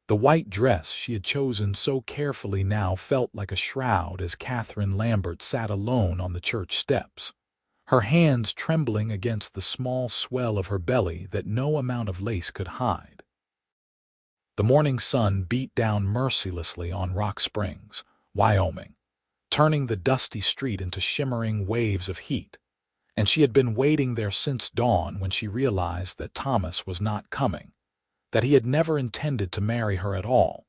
The white dress she had chosen so carefully now felt like a shroud as Katherine Lambert sat alone on the church steps, her hands trembling against the small swell of her belly that no amount of lace could hide. The morning sun beat down mercilessly on Rock Springs, Wyoming, turning the dusty street into shimmering waves of heat, and she had been waiting there since dawn when she realized that Thomas was not coming, that he had never intended to marry her at all,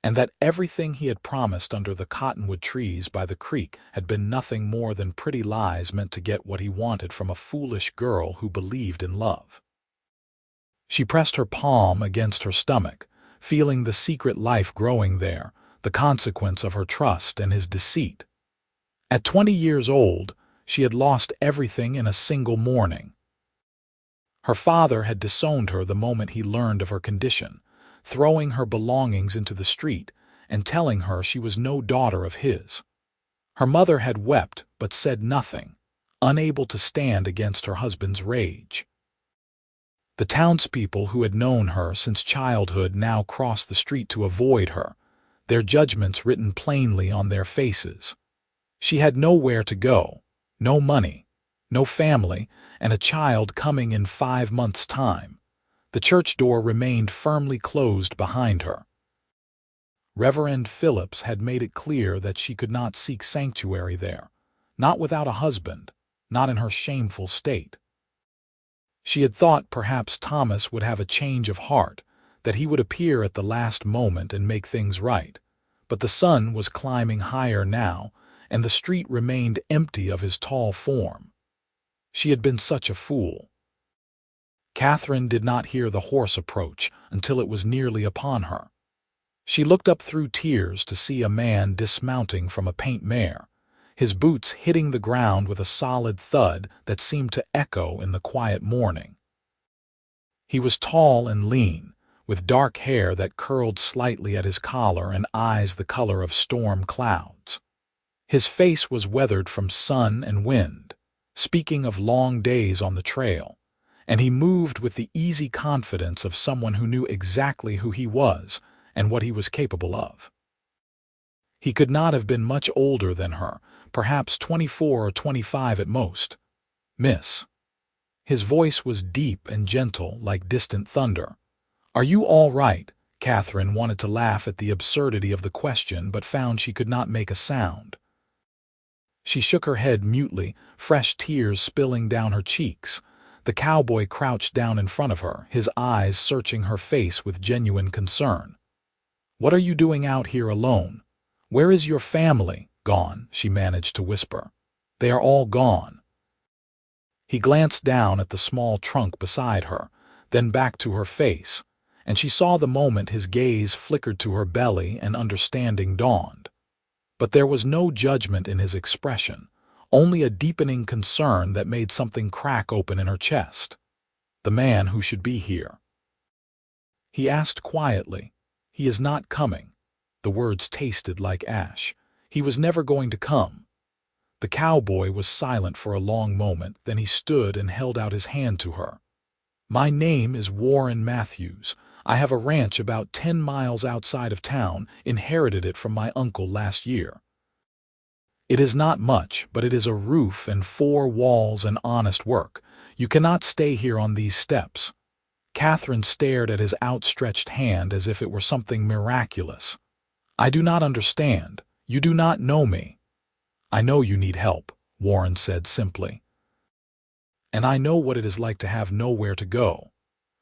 and that everything he had promised under the cottonwood trees by the creek had been nothing more than pretty lies meant to get what he wanted from a foolish girl who believed in love. She pressed her palm against her stomach, feeling the secret life growing there, the consequence of her trust and his deceit. At 20 years old, she had lost everything in a single morning. Her father had disowned her the moment he learned of her condition, throwing her belongings into the street and telling her she was no daughter of his. Her mother had wept but said nothing, unable to stand against her husband's rage. The townspeople who had known her since childhood now crossed the street to avoid her, their judgments written plainly on their faces. She had nowhere to go, no money, no family, and a child coming in 5 months' time. The church door remained firmly closed behind her. Reverend Phillips had made it clear that she could not seek sanctuary there, not without a husband, not in her shameful state. She had thought perhaps Thomas would have a change of heart, that he would appear at the last moment and make things right, but the sun was climbing higher now, and the street remained empty of his tall form. She had been such a fool. Katherine did not hear the horse approach until it was nearly upon her. She looked up through tears to see a man dismounting from a paint mare, his boots hitting the ground with a solid thud that seemed to echo in the quiet morning. He was tall and lean, with dark hair that curled slightly at his collar and eyes the color of storm clouds. His face was weathered from sun and wind, speaking of long days on the trail, and he moved with the easy confidence of someone who knew exactly who he was and what he was capable of. He could not have been much older than her, perhaps 24 or 25 at most. "Miss." His voice was deep and gentle, like distant thunder. "Are you all right?" Katherine wanted to laugh at the absurdity of the question, but found she could not make a sound. She shook her head mutely, fresh tears spilling down her cheeks. The cowboy crouched down in front of her, his eyes searching her face with genuine concern. "What are you doing out here alone? Where is your family?" "Gone," she managed to whisper. "They are all gone." He glanced down at the small trunk beside her, then back to her face, and she saw the moment his gaze flickered to her belly and understanding dawned. But there was no judgment in his expression, only a deepening concern that made something crack open in her chest. "The man who should be here?" He asked quietly. "He is not coming." The words tasted like ash. He was never going to come. The cowboy was silent for a long moment, then he stood and held out his hand to her. "My name is Warren Matthews. I have a ranch about 10 miles outside of town, inherited it from my uncle last year. It is not much, but it is a roof and 4 walls and honest work. You cannot stay here on these steps." Katherine stared at his outstretched hand as if it were something miraculous. "I do not understand. You do not know me." "I know you need help," Warren said simply. "And I know what it is like to have nowhere to go.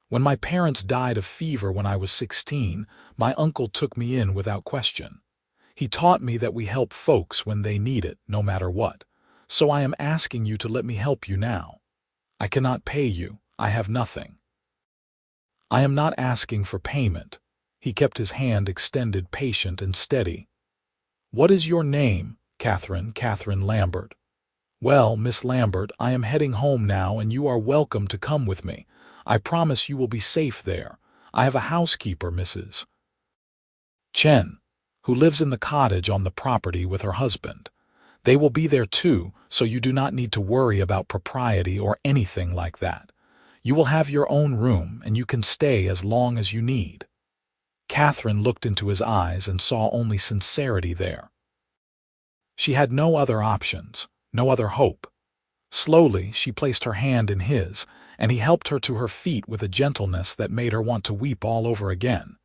When my parents died of fever when I was 16, my uncle took me in without question. He taught me that we help folks when they need it, no matter what. So I am asking you to let me help you now. I cannot pay you. I have nothing. I am not asking for payment." He kept his hand extended, patient and steady. "What is your name?" Katherine Lambert." "Well, Miss Lambert, I am heading home now, and you are welcome to come with me. I promise you will be safe there. I have a housekeeper, Mrs. Chen, who lives in the cottage on the property with her husband. They will be there too, so you do not need to worry about propriety or anything like that. You will have your own room, and you can stay as long as you need." Katherine looked into his eyes and saw only sincerity there. She had no other options, no other hope. Slowly, she placed her hand in his, and he helped her to her feet with a gentleness that made her want to weep all over again.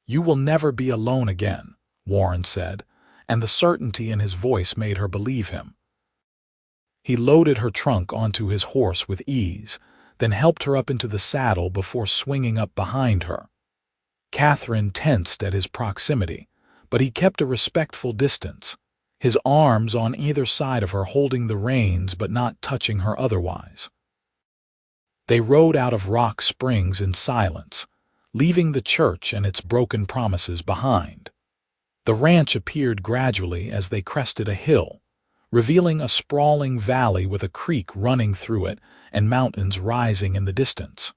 "You will never be alone again," Warren said, and the certainty in his voice made her believe him. He loaded her trunk onto his horse with ease, then helped her up into the saddle before swinging up behind her. Katherine tensed at his proximity, but he kept a respectful distance, his arms on either side of her holding the reins but not touching her otherwise. They rode out of Rock Springs in silence, leaving the church and its broken promises behind. The ranch appeared gradually as they crested a hill, revealing a sprawling valley with a creek running through it and mountains rising in the distance.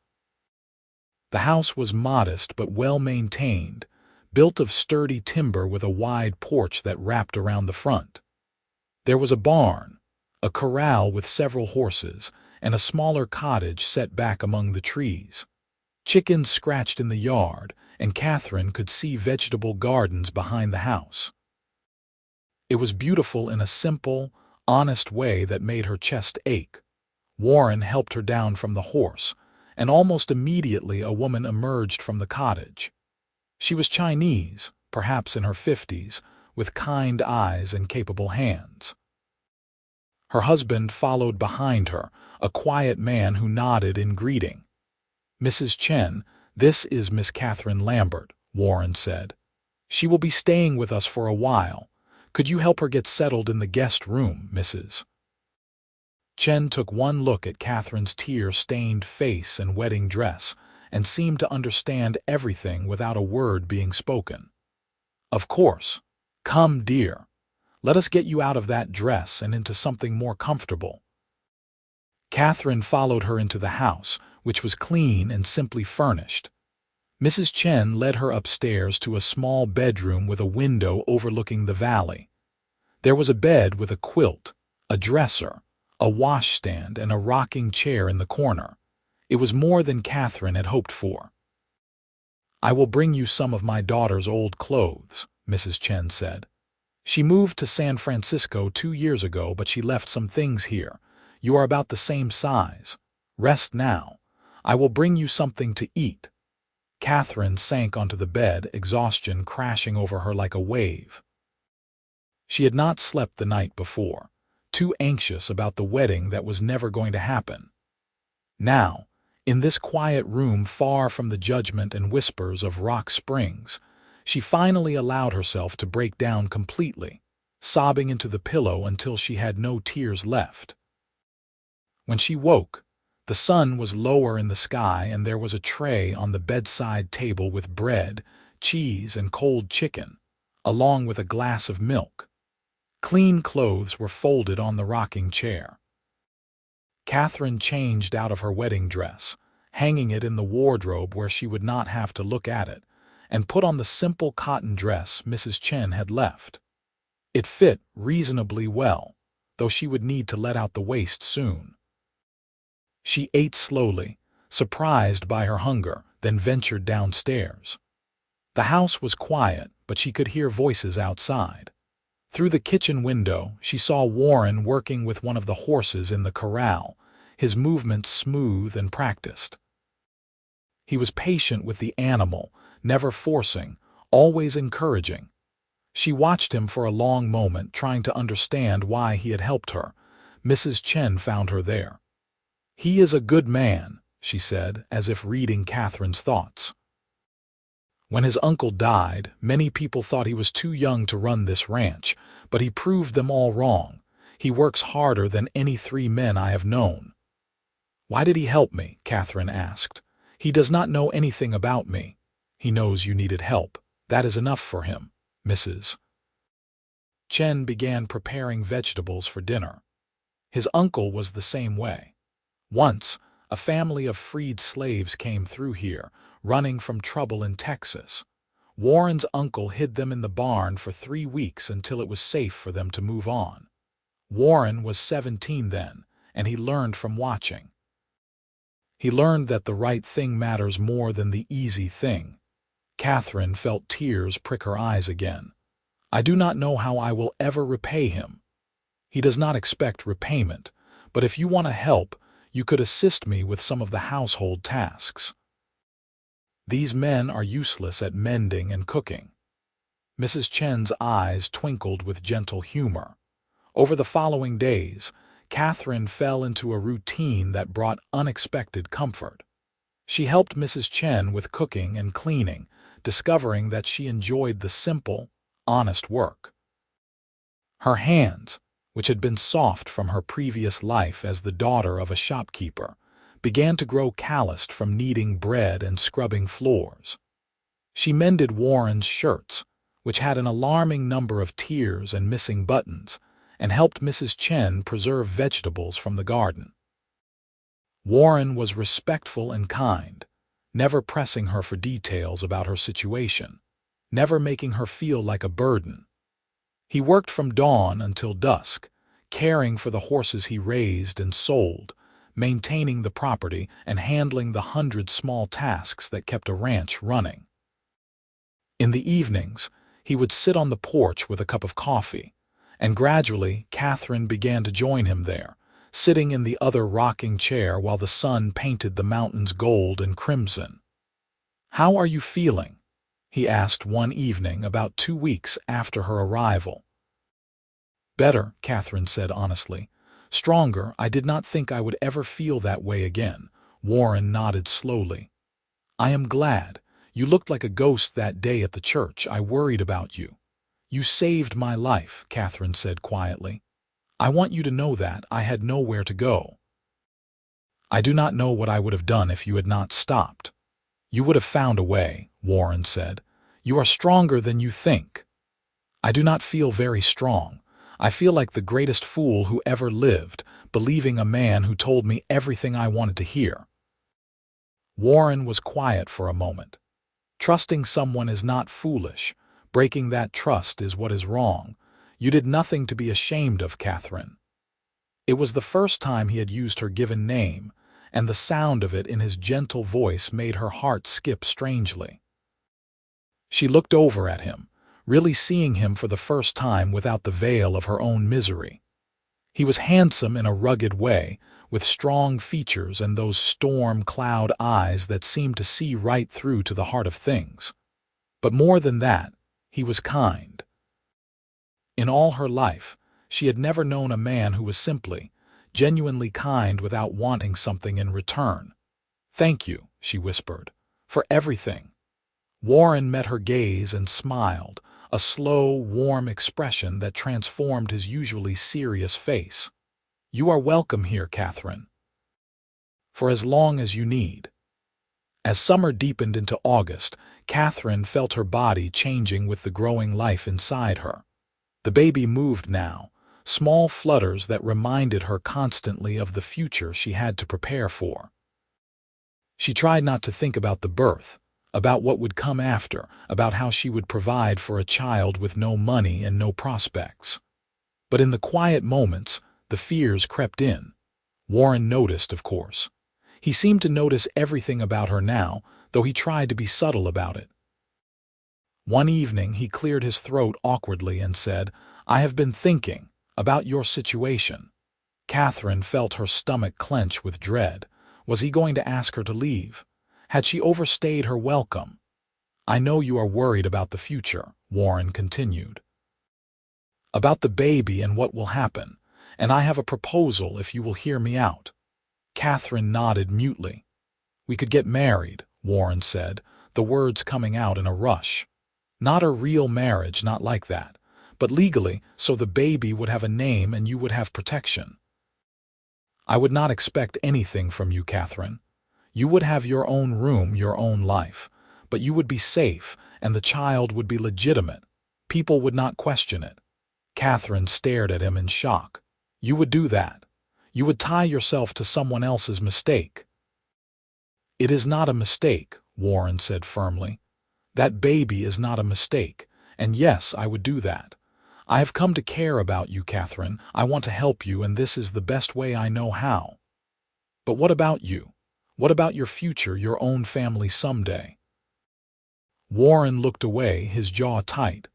The house was modest but well-maintained, built of sturdy timber with a wide porch that wrapped around the front. There was a barn, a corral with several horses, and a smaller cottage set back among the trees. Chickens scratched in the yard, and Katherine could see vegetable gardens behind the house. It was beautiful in a simple, honest way that made her chest ache. Warren helped her down from the horse, and almost immediately a woman emerged from the cottage. She was Chinese, perhaps in her 50s, with kind eyes and capable hands. Her husband followed behind her, a quiet man who nodded in greeting. "Mrs. Chen, this is Miss Katherine Lambert," Warren said. "She will be staying with us for a while. Could you help her get settled in the guest room, Mrs.?" Chen took one look at Katherine's tear-stained face and wedding dress and seemed to understand everything without a word being spoken. "Of course. Come, dear. Let us get you out of that dress and into something more comfortable." Katherine followed her into the house, which was clean and simply furnished. Mrs. Chen led her upstairs to a small bedroom with a window overlooking the valley. There was a bed with a quilt, a dresser, a washstand, and a rocking chair in the corner. It was more than Katherine had hoped for. "I will bring you some of my daughter's old clothes," Mrs. Chen said. "She moved to San Francisco 2 years ago, but she left some things here. You are about the same size. Rest now. I will bring you something to eat." Katherine sank onto the bed, exhaustion crashing over her like a wave. She had not slept the night before, too anxious about the wedding that was never going to happen. Now, in this quiet room far from the judgment and whispers of Rock Springs, she finally allowed herself to break down completely, sobbing into the pillow until she had no tears left. When she woke, the sun was lower in the sky and there was a tray on the bedside table with bread, cheese, and cold chicken, along with a glass of milk. Clean clothes were folded on the rocking chair. Katherine changed out of her wedding dress, hanging it in the wardrobe where she would not have to look at it, and put on the simple cotton dress Mrs. Chen had left. It fit reasonably well, though she would need to let out the waist soon. She ate slowly, surprised by her hunger, then ventured downstairs. The house was quiet, but she could hear voices outside. Through the kitchen window, she saw Warren working with one of the horses in the corral, his movements smooth and practiced. He was patient with the animal, never forcing, always encouraging. She watched him for a long moment, trying to understand why he had helped her. Mrs. Chen found her there. "He is a good man," she said, as if reading Katherine's thoughts. "When his uncle died, many people thought he was too young to run this ranch, but he proved them all wrong. He works harder than any 3 men I have known." "Why did he help me?" Katherine asked. "He does not know anything about me. He knows you needed help. That is enough for him, Mrs." Chen began preparing vegetables for dinner. His uncle was the same way. Once, a family of freed slaves came through here, running from trouble in Texas. Warren's uncle hid them in the barn for 3 weeks until it was safe for them to move on. Warren was 17 then, and he learned from watching. He learned that the right thing matters more than the easy thing. Katherine felt tears prick her eyes again. "I do not know how I will ever repay him. He does not expect repayment, but if you want to help, you could assist me with some of the household tasks. These men are useless at mending and cooking." Mrs. Chen's eyes twinkled with gentle humor. Over the following days, Katherine fell into a routine that brought unexpected comfort. She helped Mrs. Chen with cooking and cleaning, discovering that she enjoyed the simple, honest work. Her hands, which had been soft from her previous life as the daughter of a shopkeeper, began to grow calloused from kneading bread and scrubbing floors. She mended Warren's shirts, which had an alarming number of tears and missing buttons, and helped Mrs. Chen preserve vegetables from the garden. Warren was respectful and kind, never pressing her for details about her situation, never making her feel like a burden. He worked from dawn until dusk, caring for the horses he raised and sold, maintaining the property and handling the 100 small tasks that kept a ranch running. In the evenings, he would sit on the porch with a cup of coffee, and gradually Katherine began to join him there, sitting in the other rocking chair while the sun painted the mountains gold and crimson. "How are you feeling?" he asked one evening about 2 weeks after her arrival. "Better," Katherine said honestly. "Stronger. I did not think I would ever feel that way again." Warren nodded slowly. "I am glad. You looked like a ghost that day at the church. I worried about you." "You saved my life," Katherine said quietly. "I want you to know that I had nowhere to go. I do not know what I would have done if you had not stopped." "You would have found a way," Warren said. "You are stronger than you think." "I do not feel very strong. I feel like the greatest fool who ever lived, believing a man who told me everything I wanted to hear." Warren was quiet for a moment. Trusting someone is not foolish. Breaking that trust is what is wrong. You did nothing to be ashamed of, Katherine. It was the first time he had used her given name, and the sound of it in his gentle voice made her heart skip strangely. She looked over at him, really seeing him for the first time without the veil of her own misery. He was handsome in a rugged way, with strong features and those storm cloud eyes that seemed to see right through to the heart of things. But more than that, he was kind. In all her life, she had never known a man who was simply, genuinely kind without wanting something in return. "Thank you," she whispered, "for everything." Warren met her gaze and smiled, a slow, warm expression that transformed his usually serious face. "You are welcome here, Katherine. For as long as you need." As summer deepened into August, Katherine felt her body changing with the growing life inside her. The baby moved now, small flutters that reminded her constantly of the future she had to prepare for. She tried not to think about the birth, about what would come after, about how she would provide for a child with no money and no prospects. But in the quiet moments, the fears crept in. Warren noticed, of course. He seemed to notice everything about her now, though he tried to be subtle about it. One evening he cleared his throat awkwardly and said, "I have been thinking about your situation." Katherine felt her stomach clench with dread. Was he going to ask her to leave? Had she overstayed her welcome? "I know you are worried about the future," Warren continued. "About the baby and what will happen, and I have a proposal if you will hear me out." Katherine nodded mutely. "We could get married," Warren said, the words coming out in a rush. "Not a real marriage, not like that, but legally, so the baby would have a name and you would have protection." "I would not expect anything from you, Katherine. You would have your own room, your own life, but you would be safe, and the child would be legitimate. People would not question it." Katherine stared at him in shock. "You would do that? You would tie yourself to someone else's mistake?" "It is not a mistake," Warren said firmly. "That baby is not a mistake, and yes, I would do that. I have come to care about you, Katherine. I want to help you, and this is the best way I know how. But what about you? What about your future, your own family someday?" Warren looked away, his jaw tight.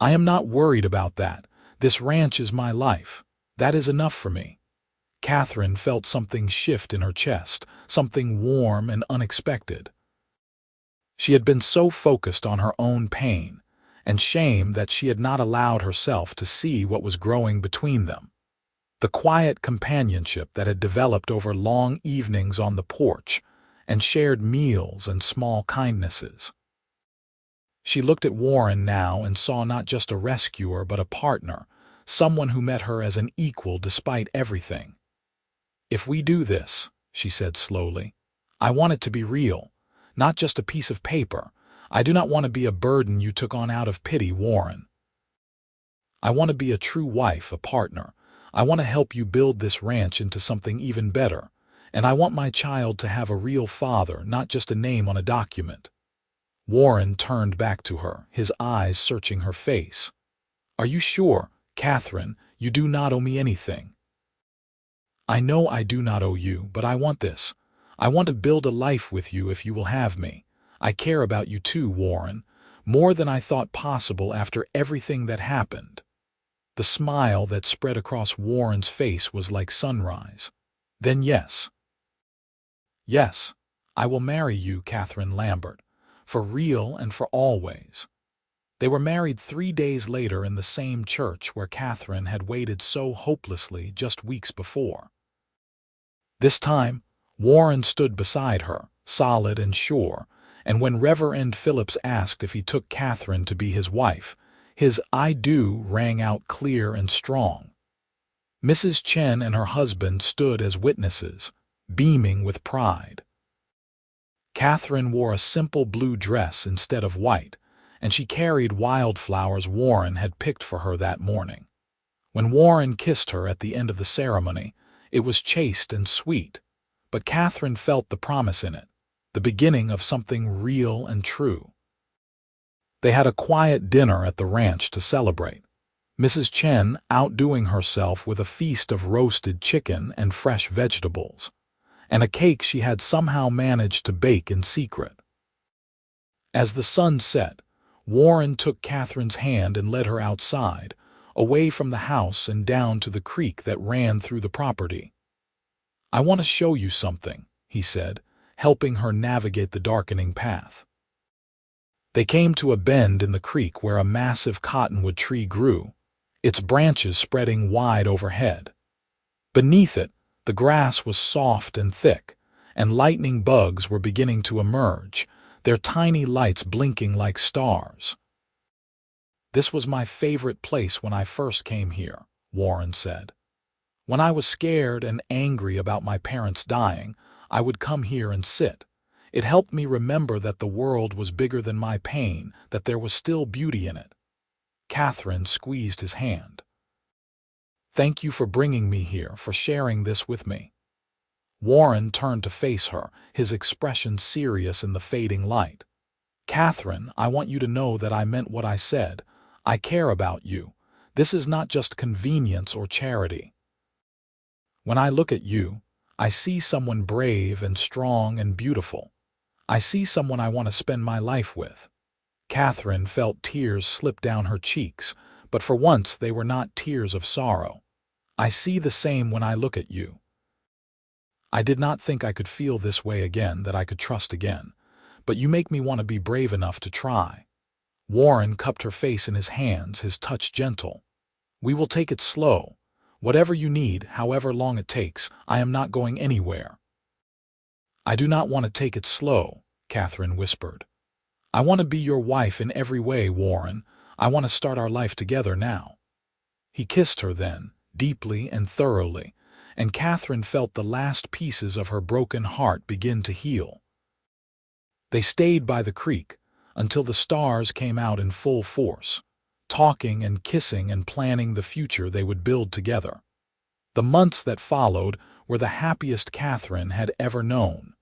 I am not worried about that. This ranch is my life. That is enough for me. Katherine felt something shift in her chest, something warm and unexpected. She had been so focused on her own pain and shame that she had not allowed herself to see what was growing between them. The quiet companionship that had developed over long evenings on the porch and shared meals and small kindnesses. She looked at Warren now and saw not just a rescuer but a partner, someone who met her as an equal despite everything. If we do this, she said slowly, I want it to be real, not just a piece of paper. I do not want to be a burden you took on out of pity, Warren. I want to be a true wife, a partner. I want to help you build this ranch into something even better, and I want my child to have a real father, not just a name on a document. Warren turned back to her, his eyes searching her face. Are you sure, Katherine, you do not owe me anything? I know I do not owe you, but I want this. I want to build a life with you if you will have me. I care about you too, Warren, more than I thought possible after everything that happened. The smile that spread across Warren's face was like sunrise. Then yes. Yes, I will marry you, Katherine Lambert, for real and for always. They were married 3 days later in the same church where Katherine had waited so hopelessly just weeks before. This time, Warren stood beside her, solid and sure, and when Reverend Phillips asked if he took Katherine to be his wife, his "I do" rang out clear and strong. Mrs. Chen and her husband stood as witnesses, beaming with pride. Katherine wore a simple blue dress instead of white, and she carried wildflowers Warren had picked for her that morning. When Warren kissed her at the end of the ceremony, it was chaste and sweet, but Katherine felt the promise in it, the beginning of something real and true. They had a quiet dinner at the ranch to celebrate, Mrs. Chen outdoing herself with a feast of roasted chicken and fresh vegetables, and a cake she had somehow managed to bake in secret. As the sun set, Warren took Katherine's hand and led her outside, away from the house and down to the creek that ran through the property. I want to show you something, he said, helping her navigate the darkening path. They came to a bend in the creek where a massive cottonwood tree grew, its branches spreading wide overhead. Beneath it, the grass was soft and thick, and lightning bugs were beginning to emerge, their tiny lights blinking like stars. This was my favorite place when I first came here, Warren said. When I was scared and angry about my parents dying, I would come here and sit. It helped me remember that the world was bigger than my pain, that there was still beauty in it. Katherine squeezed his hand. Thank you for bringing me here, for sharing this with me. Warren turned to face her, his expression serious in the fading light. Katherine, I want you to know that I meant what I said. I care about you. This is not just convenience or charity. When I look at you, I see someone brave and strong and beautiful. I see someone I want to spend my life with. Katherine felt tears slip down her cheeks, but for once they were not tears of sorrow. I see the same when I look at you. I did not think I could feel this way again, that I could trust again, but you make me want to be brave enough to try. Warren cupped her face in his hands, his touch gentle. We will take it slow. Whatever you need, however long it takes, I am not going anywhere. I do not want to take it slow, Katherine whispered. I want to be your wife in every way, Warren. I want to start our life together now. He kissed her then, deeply and thoroughly, and Katherine felt the last pieces of her broken heart begin to heal. They stayed by the creek until the stars came out in full force, talking and kissing and planning the future they would build together. The months that followed were the happiest Katherine had ever known.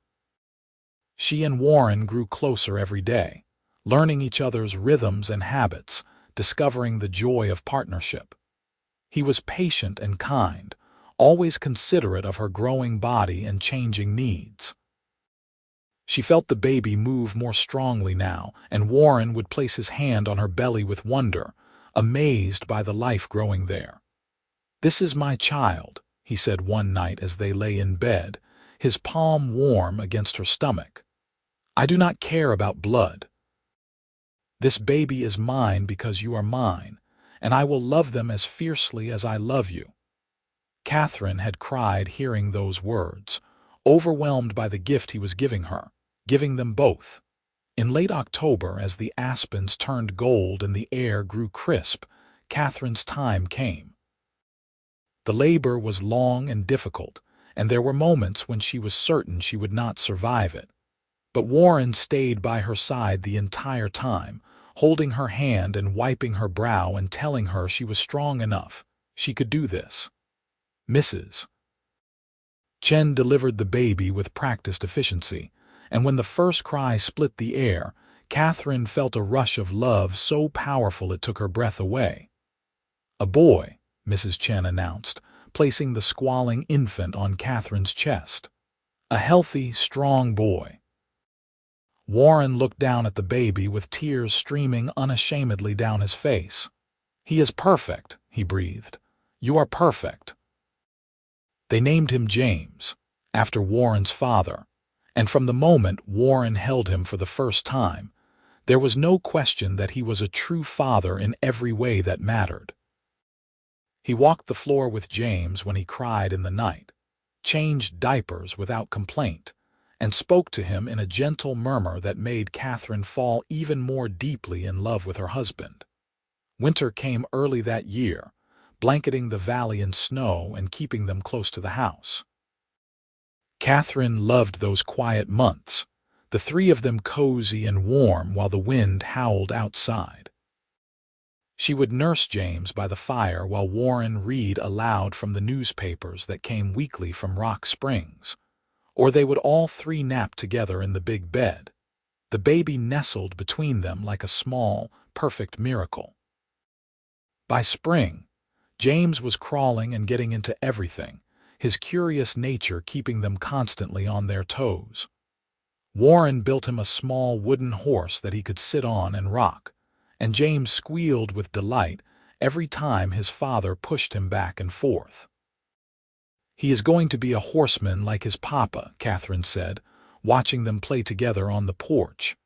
She and Warren grew closer every day, learning each other's rhythms and habits, discovering the joy of partnership. He was patient and kind, always considerate of her growing body and changing needs. She felt the baby move more strongly now, and Warren would place his hand on her belly with wonder, amazed by the life growing there. "This is my child," he said one night as they lay in bed, his palm warm against her stomach. "I do not care about blood. This baby is mine because you are mine, and I will love them as fiercely as I love you." Katherine had cried hearing those words, overwhelmed by the gift he was giving her, giving them both. In late October, as the aspens turned gold and the air grew crisp, Katherine's time came. The labor was long and difficult, and there were moments when she was certain she would not survive it. But Warren stayed by her side the entire time, holding her hand and wiping her brow and telling her she was strong enough. She could do this. Mrs. Chen delivered the baby with practiced efficiency, and when the first cry split the air, Katherine felt a rush of love so powerful it took her breath away. "A boy," Mrs. Chen announced, placing the squalling infant on Katherine's chest. "A healthy, strong boy." Warren looked down at the baby with tears streaming unashamedly down his face. "He is perfect," he breathed. "You are perfect." They named him James, after Warren's father, and from the moment Warren held him for the first time, there was no question that he was a true father in every way that mattered. He walked the floor with James when he cried in the night, changed diapers without complaint, and spoke to him in a gentle murmur that made Katherine fall even more deeply in love with her husband. Winter came early that year, blanketing the valley in snow and keeping them close to the house. Katherine loved those quiet months, the three of them cozy and warm while the wind howled outside. She would nurse James by the fire while Warren read aloud from the newspapers that came weekly from Rock Springs, or they would all three nap together in the big bed, the baby nestled between them like a small, perfect miracle. By spring, James was crawling and getting into everything, his curious nature keeping them constantly on their toes. Warren built him a small wooden horse that he could sit on and rock, and James squealed with delight every time his father pushed him back and forth. "He is going to be a horseman like his papa," Katherine said, watching them play together on the porch.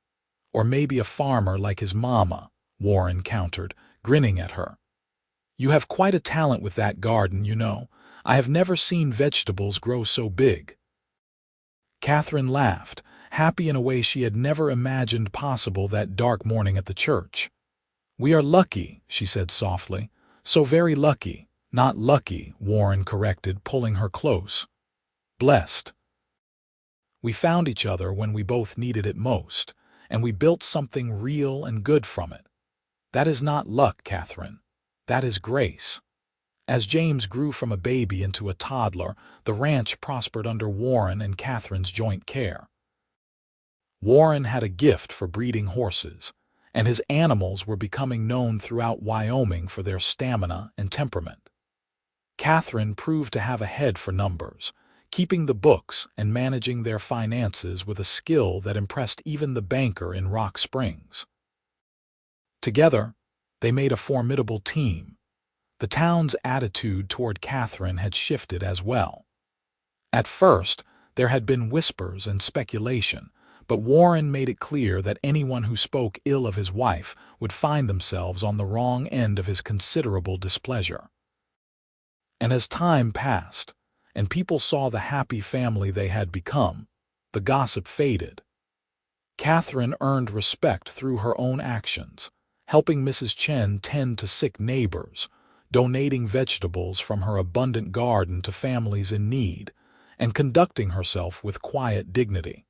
"Or maybe a farmer like his mama," Warren countered, grinning at her. "You have quite a talent with that garden, you know. I have never seen vegetables grow so big." Katherine laughed, happy in a way she had never imagined possible that dark morning at the church. "We are lucky," she said softly. "So very lucky." "Not lucky," Warren corrected, pulling her close. "Blessed. We found each other when we both needed it most, and we built something real and good from it. That is not luck, Katherine. That is grace." As James grew from a baby into a toddler, the ranch prospered under Warren and Katherine's joint care. Warren had a gift for breeding horses, and his animals were becoming known throughout Wyoming for their stamina and temperament. Katherine proved to have a head for numbers, keeping the books and managing their finances with a skill that impressed even the banker in Rock Springs. Together, they made a formidable team. The town's attitude toward Katherine had shifted as well. At first, there had been whispers and speculation, but Warren made it clear that anyone who spoke ill of his wife would find themselves on the wrong end of his considerable displeasure. And as time passed, and people saw the happy family they had become, the gossip faded. Katherine earned respect through her own actions, helping Mrs. Chen tend to sick neighbors, donating vegetables from her abundant garden to families in need, and conducting herself with quiet dignity.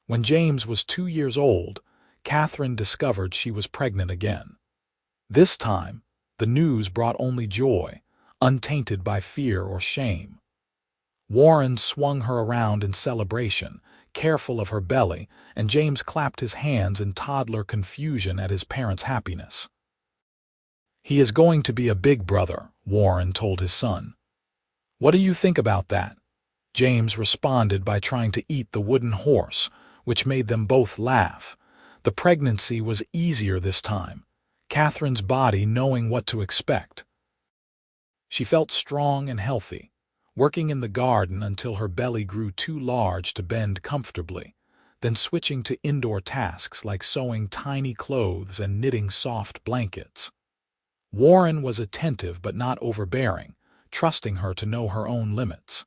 When James was 2 years old, Katherine discovered she was pregnant again. This time, the news brought only joy, untainted by fear or shame. Warren swung her around in celebration, careful of her belly, and James clapped his hands in toddler confusion at his parents' happiness. "He is going to be a big brother," Warren told his son. "What do you think about that?" James responded by trying to eat the wooden horse, which made them both laugh. The pregnancy was easier this time, Katherine's body knowing what to expect. She felt strong and healthy, working in the garden until her belly grew too large to bend comfortably, then switching to indoor tasks like sewing tiny clothes and knitting soft blankets. Warren was attentive but not overbearing, trusting her to know her own limits.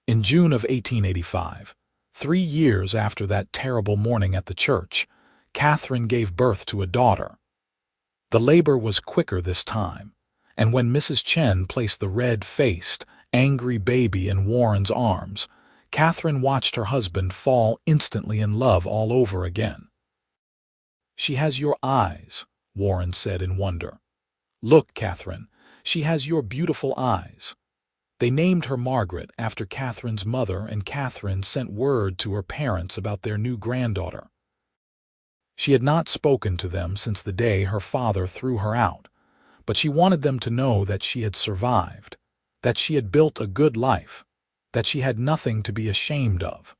In June of 1885, 3 years after that terrible morning at the church, Katherine gave birth to a daughter. The labor was quicker this time, and when Mrs. Chen placed the red-faced, angry baby in Warren's arms, Katherine watched her husband fall instantly in love all over again. "She has your eyes," Warren said in wonder. "Look, Katherine, she has your beautiful eyes." They named her Margaret after Katherine's mother, and Katherine sent word to her parents about their new granddaughter. She had not spoken to them since the day her father threw her out, but she wanted them to know that she had survived, that she had built a good life, that she had nothing to be ashamed of.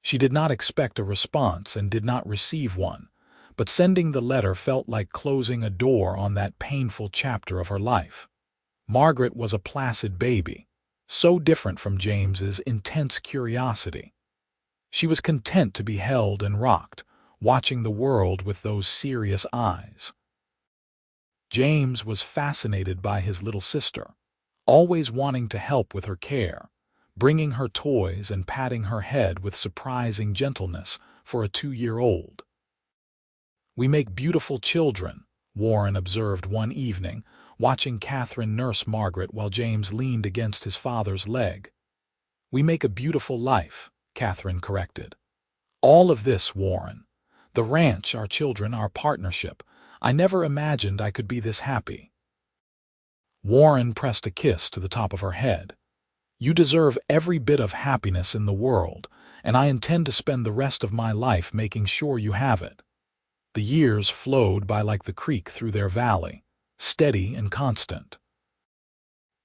She did not expect a response and did not receive one, but sending the letter felt like closing a door on that painful chapter of her life. Margaret was a placid baby, so different from James's intense curiosity. She was content to be held and rocked, watching the world with those serious eyes. James was fascinated by his little sister, always wanting to help with her care, bringing her toys and patting her head with surprising gentleness for a 2-year-old. "We make beautiful children," Warren observed one evening, watching Katherine nurse Margaret while James leaned against his father's leg. "We make a beautiful life," Katherine corrected. "All of this, Warren. The ranch, our children, our partnership. I never imagined I could be this happy." Warren pressed a kiss to the top of her head. "You deserve every bit of happiness in the world, and I intend to spend the rest of my life making sure you have it." The years flowed by like the creek through their valley, steady and constant.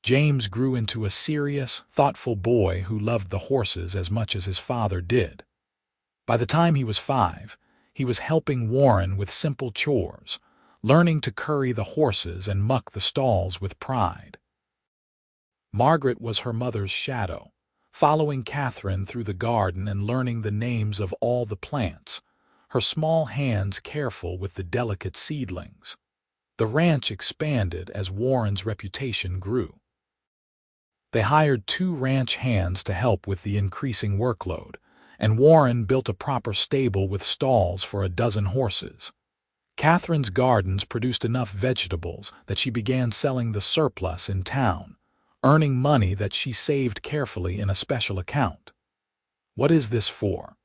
James grew into a serious, thoughtful boy who loved the horses as much as his father did. By the time he was 5, he was helping Warren with simple chores, learning to curry the horses and muck the stalls with pride. Margaret was her mother's shadow, following Katherine through the garden and learning the names of all the plants, her small hands careful with the delicate seedlings. The ranch expanded as Warren's reputation grew. They hired 2 ranch hands to help with the increasing workload, and Warren built a proper stable with stalls for a dozen horses. Katherine's gardens produced enough vegetables that she began selling the surplus in town, earning money that she saved carefully in a special account. "What is this for?"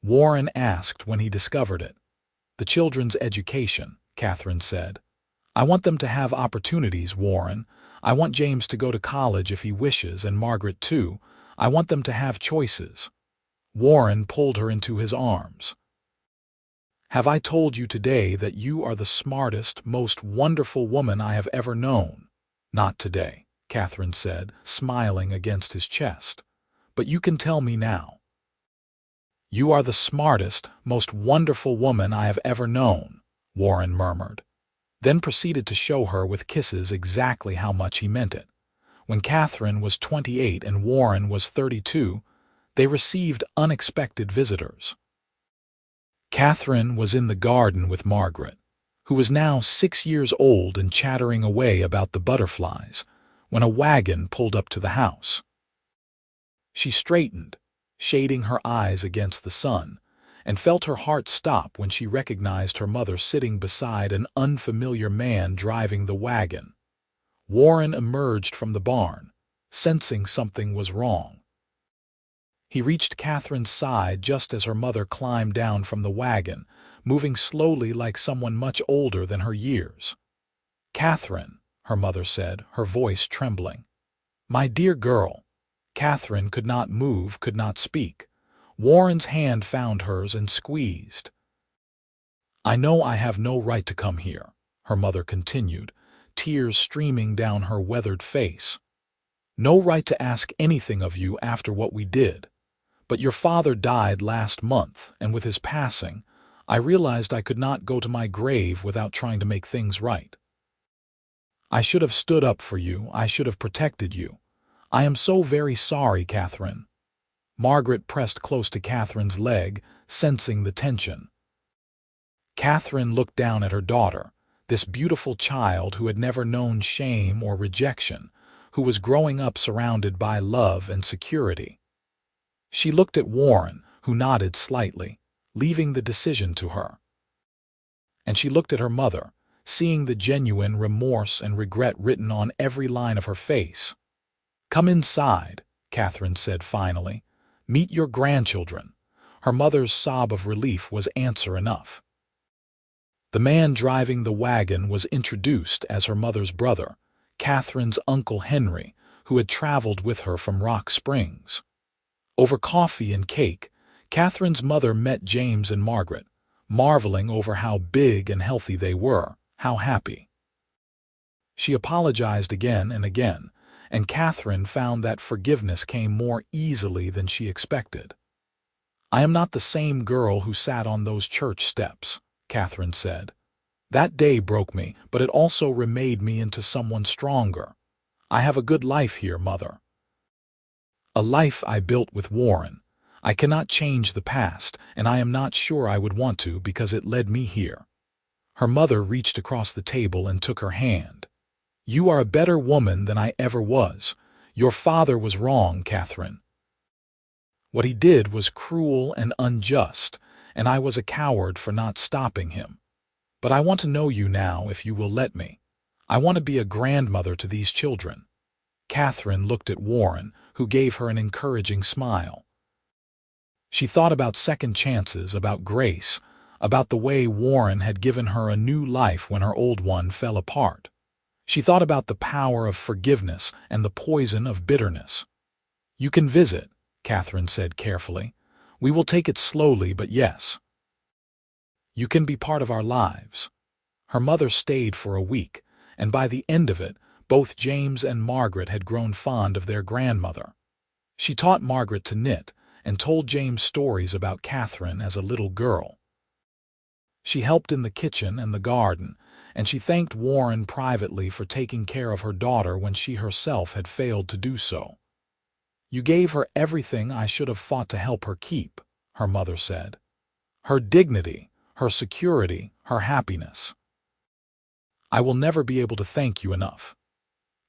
Warren asked when he discovered it. "The children's education," Katherine said. "I want them to have opportunities, Warren. I want James to go to college if he wishes, and Margaret too. I want them to have choices." Warren pulled her into his arms. "Have I told you today that you are the smartest, most wonderful woman I have ever known?" "Not today," Katherine said, smiling against his chest. "But you can tell me now." "You are the smartest, most wonderful woman I have ever known," Warren murmured, then proceeded to show her with kisses exactly how much he meant it. When Katherine was 28 and Warren was 32, they received unexpected visitors. Katherine was in the garden with Margaret, who was now 6 years old and chattering away about the butterflies, when a wagon pulled up to the house. She straightened, shading her eyes against the sun, and felt her heart stop when she recognized her mother sitting beside an unfamiliar man driving the wagon. Warren emerged from the barn, sensing something was wrong. He reached Katherine's side just as her mother climbed down from the wagon, moving slowly like someone much older than her years. "Katherine," her mother said, her voice trembling. "My dear girl." Katherine could not move, could not speak. Warren's hand found hers and squeezed. "I know I have no right to come here," her mother continued, tears streaming down her weathered face. No right to ask anything of you after what we did. But your father died last month, and with his passing, I realized I could not go to my grave without trying to make things right. I should have stood up for you. I should have protected you. I am so very sorry, Katherine. Margaret pressed close to Katherine's leg, sensing the tension. Katherine looked down at her daughter, this beautiful child who had never known shame or rejection, who was growing up surrounded by love and security. She looked at Warren, who nodded slightly, leaving the decision to her. And she looked at her mother, seeing the genuine remorse and regret written on every line of her face. "Come inside," Katherine said finally. "Meet your grandchildren." Her mother's sob of relief was answer enough. The man driving the wagon was introduced as her mother's brother, Katherine's Uncle Henry, who had traveled with her from Rock Springs. Over coffee and cake, Katherine's mother met James and Margaret, marveling over how big and healthy they were, how happy. She apologized again and again, and Katherine found that forgiveness came more easily than she expected. "I am not the same girl who sat on those church steps," Katherine said. "That day broke me, but it also remade me into someone stronger. I have a good life here, Mother. A life I built with Warren. I cannot change the past, and I am not sure I would want to because it led me here." Her mother reached across the table and took her hand. "You are a better woman than I ever was. Your father was wrong, Katherine. What he did was cruel and unjust, and I was a coward for not stopping him. But I want to know you now, if you will let me. I want to be a grandmother to these children." Katherine looked at Warren, who gave her an encouraging smile. She thought about second chances, about grace, about the way Warren had given her a new life when her old one fell apart. She thought about the power of forgiveness and the poison of bitterness. "You can visit," Katherine said carefully. "We will take it slowly, but yes. You can be part of our lives." Her mother stayed for a week, and by the end of it, both James and Margaret had grown fond of their grandmother. She taught Margaret to knit and told James stories about Katherine as a little girl. She helped in the kitchen and the garden, and she thanked Warren privately for taking care of her daughter when she herself had failed to do so. "You gave her everything I should have fought to help her keep," her mother said. "Her dignity, her security, her happiness. I will never be able to thank you enough."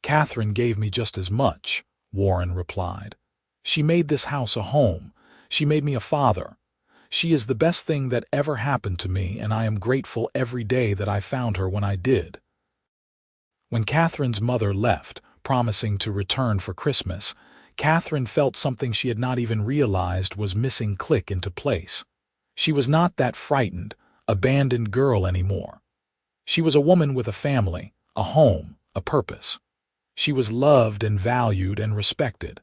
"Katherine gave me just as much," Warren replied. "She made this house a home. She made me a father. She is the best thing that ever happened to me, and I am grateful every day that I found her when I did." When Katherine's mother left, promising to return for Christmas, Katherine felt something she had not even realized was missing click into place. She was not that frightened, abandoned girl anymore. She was a woman with a family, a home, a purpose. She was loved and valued and respected.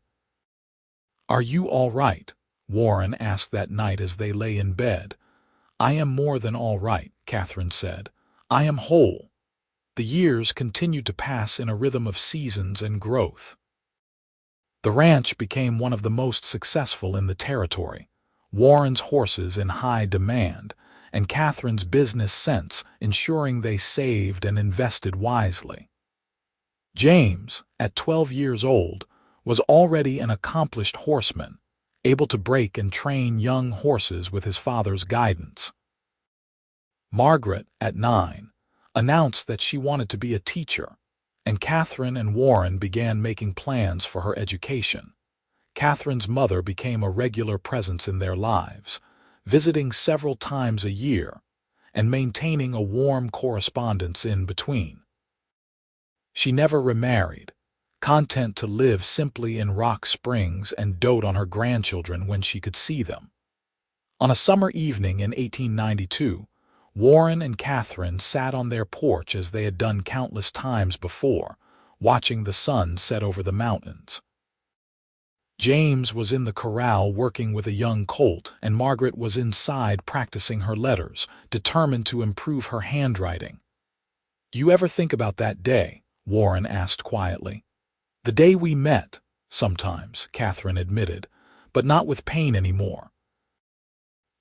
"Are you all right?" Warren asked that night as they lay in bed. "I am more than all right," Katherine said. "I am whole." The years continued to pass in a rhythm of seasons and growth. The ranch became one of the most successful in the territory, Warren's horses in high demand, and Katherine's business sense ensuring they saved and invested wisely. James, at 12 years old, was already an accomplished horseman, able to break and train young horses with his father's guidance. Margaret, at 9, announced that she wanted to be a teacher, and Katherine and Warren began making plans for her education. Katherine's mother became a regular presence in their lives, visiting several times a year, and maintaining a warm correspondence in between. She never remarried, content to live simply in Rock Springs and dote on her grandchildren when she could see them. On a summer evening in 1892, Warren and Katherine sat on their porch as they had done countless times before, watching the sun set over the mountains. James was in the corral working with a young colt, and Margaret was inside practicing her letters, determined to improve her handwriting. "Do you ever think about that day?" Warren asked quietly. "The day we met, sometimes," Katherine admitted, "but not with pain anymore.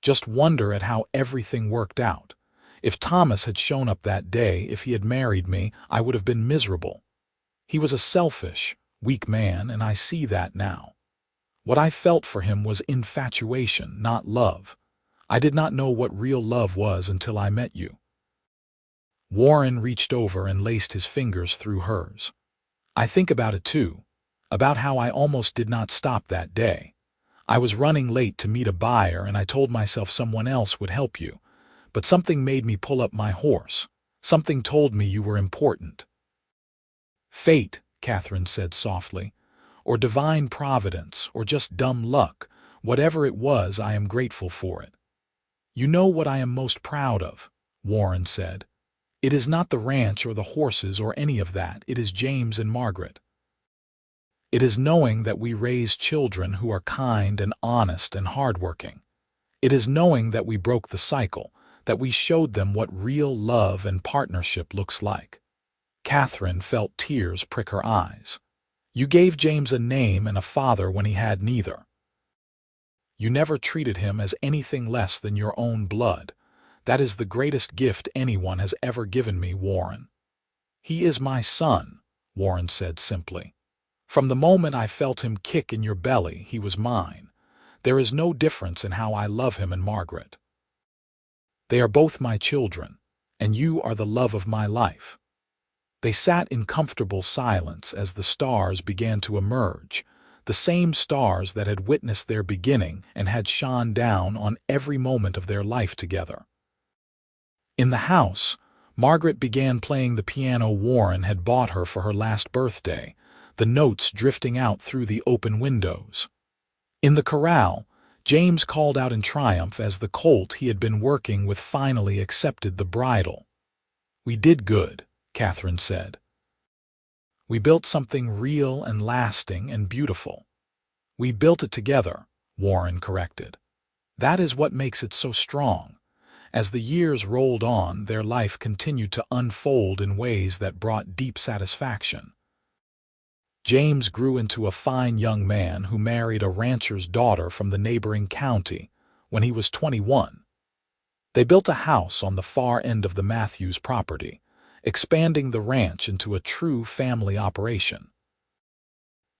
Just wonder at how everything worked out. If Thomas had shown up that day, if he had married me, I would have been miserable. He was a selfish, weak man, and I see that now. What I felt for him was infatuation, not love. I did not know what real love was until I met you." Warren reached over and laced his fingers through hers. "I think about it too, about how I almost did not stop that day. I was running late to meet a buyer and I told myself someone else would help you, but something made me pull up my horse. Something told me you were important." "Fate," Katherine said softly, "or divine providence, or just dumb luck. Whatever it was, I am grateful for it." "You know what I am most proud of," Warren said. "It is not the ranch or the horses or any of that. It is James and Margaret. It is knowing that we raise children who are kind and honest and hardworking. It is knowing that we broke the cycle, that we showed them what real love and partnership looks like." Katherine felt tears prick her eyes. "You gave James a name and a father when he had neither. You never treated him as anything less than your own blood. That is the greatest gift anyone has ever given me, Warren." "He is my son," Warren said simply. "From the moment I felt him kick in your belly, he was mine. There is no difference in how I love him and Margaret. They are both my children, and you are the love of my life." They sat in comfortable silence as the stars began to emerge, the same stars that had witnessed their beginning and had shone down on every moment of their life together. In the house, Margaret began playing the piano Warren had bought her for her last birthday, the notes drifting out through the open windows. In the corral, James called out in triumph as the colt he had been working with finally accepted the bridle. "We did good," Katherine said. "We built something real and lasting and beautiful." "We built it together," Warren corrected. "That is what makes it so strong." As the years rolled on, their life continued to unfold in ways that brought deep satisfaction. James grew into a fine young man who married a rancher's daughter from the neighboring county when he was 21. They built a house on the far end of the Matthews property, expanding the ranch into a true family operation.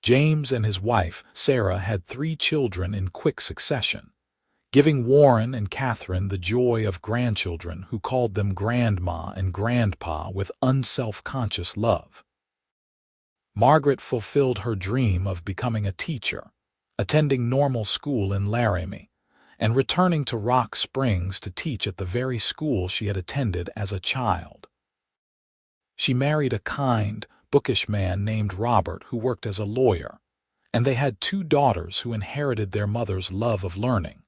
James and his wife, Sarah, had 3 children in quick succession, giving Warren and Katherine the joy of grandchildren who called them Grandma and Grandpa with unself-conscious love. Margaret fulfilled her dream of becoming a teacher, attending normal school in Laramie, and returning to Rock Springs to teach at the very school she had attended as a child. She married a kind, bookish man named Robert who worked as a lawyer, and they had 2 daughters who inherited their mother's love of learning.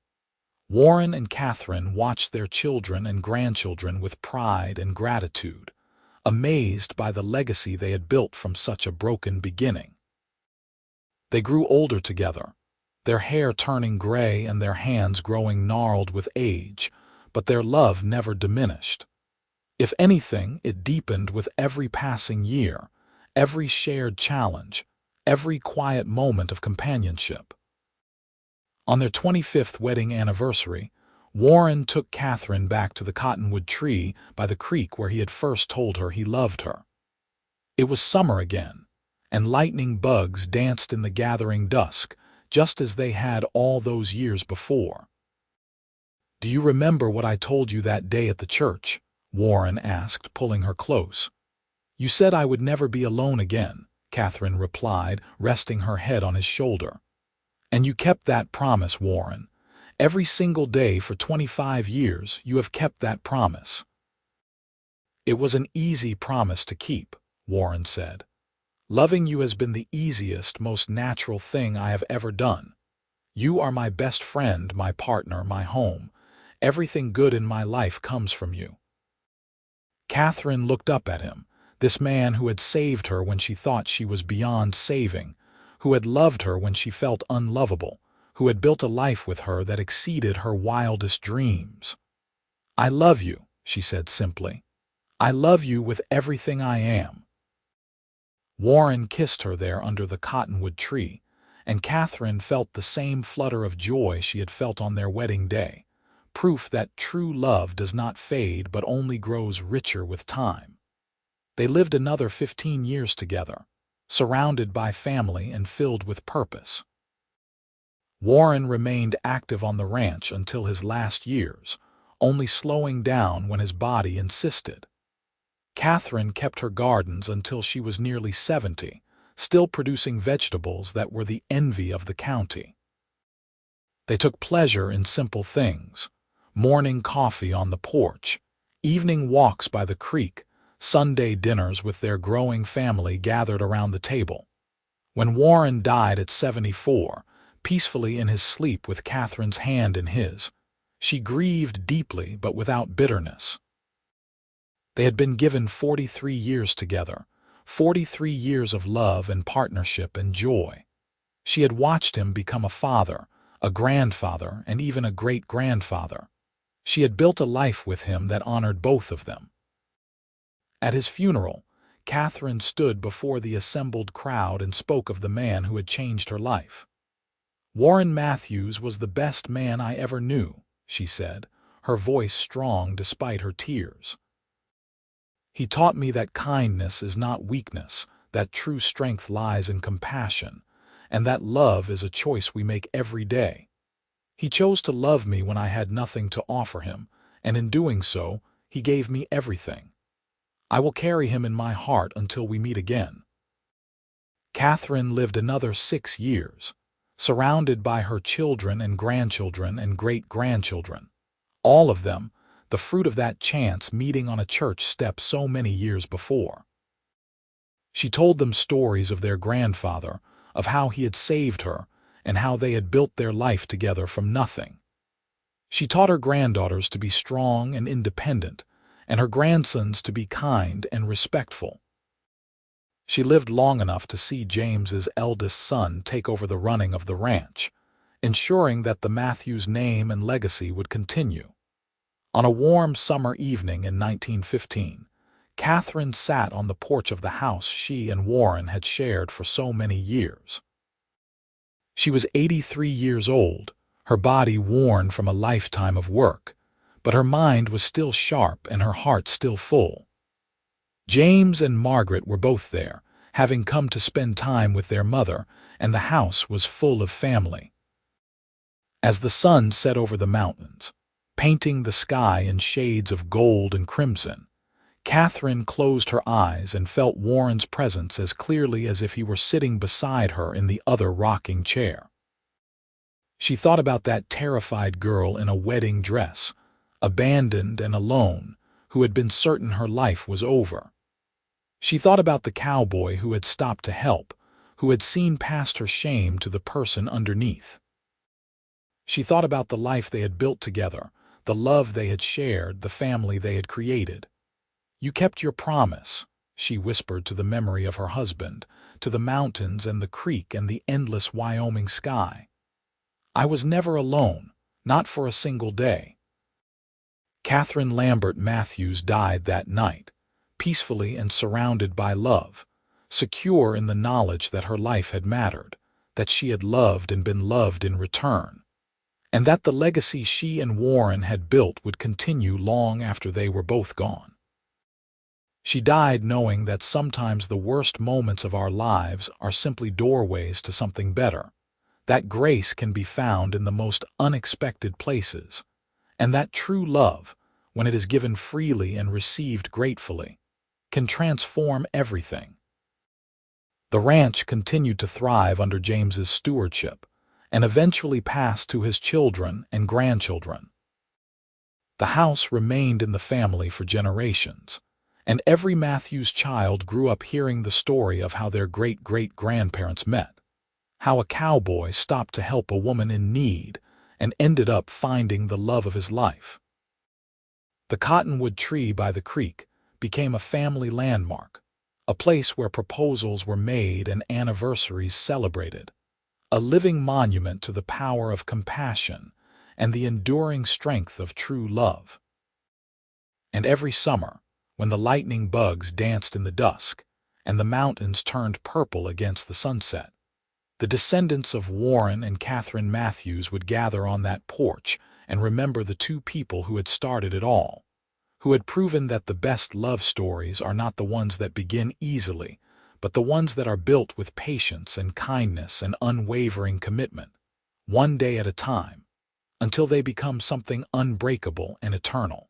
Warren and Katherine watched their children and grandchildren with pride and gratitude, amazed by the legacy they had built from such a broken beginning. They grew older together, their hair turning gray and their hands growing gnarled with age, but their love never diminished. If anything, it deepened with every passing year, every shared challenge, every quiet moment of companionship. On their 25th wedding anniversary, Warren took Katherine back to the cottonwood tree by the creek where he had first told her he loved her. It was summer again, and lightning bugs danced in the gathering dusk, just as they had all those years before. "Do you remember what I told you that day at the church?" Warren asked, pulling her close. "You said I would never be alone again," Katherine replied, resting her head on his shoulder. "And you kept that promise, Warren. Every single day for 25 years, you have kept that promise." "It was an easy promise to keep," Warren said. "Loving you has been the easiest, most natural thing I have ever done. You are my best friend, my partner, my home. Everything good in my life comes from you." Katherine looked up at him, this man who had saved her when she thought she was beyond saving, who had loved her when she felt unlovable, who had built a life with her that exceeded her wildest dreams. "I love you," she said simply. "I love you with everything I am." Warren kissed her there under the cottonwood tree, and Katherine felt the same flutter of joy she had felt on their wedding day, proof that true love does not fade but only grows richer with time. They lived another 15 years together, surrounded by family and filled with purpose. Warren remained active on the ranch until his last years, only slowing down when his body insisted. Katherine kept her gardens until she was nearly 70, still producing vegetables that were the envy of the county. They took pleasure in simple things: morning coffee on the porch, evening walks by the creek, Sunday dinners with their growing family gathered around the table. When Warren died at 74, peacefully in his sleep with Katherine's hand in his, she grieved deeply but without bitterness. They had been given 43 years together, 43 years of love and partnership and joy. She had watched him become a father, a grandfather, and even a great-grandfather. She had built a life with him that honored both of them. At his funeral, Katherine stood before the assembled crowd and spoke of the man who had changed her life. "Warren Matthews was the best man I ever knew," she said, her voice strong despite her tears. "He taught me that kindness is not weakness, that true strength lies in compassion, and that love is a choice we make every day. He chose to love me when I had nothing to offer him, and in doing so, he gave me everything. I will carry him in my heart until we meet again." Katherine lived another 6 years, surrounded by her children and grandchildren and great-grandchildren, all of them the fruit of that chance meeting on a church step so many years before. She told them stories of their grandfather, of how he had saved her, and how they had built their life together from nothing. She taught her granddaughters to be strong and independent, and her grandsons to be kind and respectful. She lived long enough to see James's eldest son take over the running of the ranch, ensuring that the Matthews name and legacy would continue. On a warm summer evening in 1915, Katherine sat on the porch of the house she and Warren had shared for so many years. She was 83 years old, her body worn from a lifetime of work, but her mind was still sharp and her heart still full. James and Margaret were both there, having come to spend time with their mother, and the house was full of family. As the sun set over the mountains, painting the sky in shades of gold and crimson, Katherine closed her eyes and felt Warren's presence as clearly as if he were sitting beside her in the other rocking chair. She thought about that terrified girl in a wedding dress, abandoned and alone, who had been certain her life was over. She thought about the cowboy who had stopped to help, who had seen past her shame to the person underneath. She thought about the life they had built together, the love they had shared, the family they had created. "You kept your promise," she whispered to the memory of her husband, to the mountains and the creek and the endless Wyoming sky. "I was never alone, not for a single day." Katherine Lambert Matthews died that night, peacefully and surrounded by love, secure in the knowledge that her life had mattered, that she had loved and been loved in return, and that the legacy she and Warren had built would continue long after they were both gone. She died knowing that sometimes the worst moments of our lives are simply doorways to something better, that grace can be found in the most unexpected places, and that true love, when it is given freely and received gratefully, can transform everything. The ranch continued to thrive under James's stewardship, and eventually passed to his children and grandchildren. The house remained in the family for generations, and every Matthews child grew up hearing the story of how their great-great-grandparents met, how a cowboy stopped to help a woman in need and ended up finding the love of his life. The cottonwood tree by the creek became a family landmark, a place where proposals were made and anniversaries celebrated, a living monument to the power of compassion and the enduring strength of true love. And every summer, when the lightning bugs danced in the dusk, and the mountains turned purple against the sunset. The descendants of Warren and Catherine Matthews would gather on that porch and remember the two people who had started it all, who had proven that the best love stories are not the ones that begin easily, but the ones that are built with patience and kindness and unwavering commitment, one day at a time, until they become something unbreakable and eternal.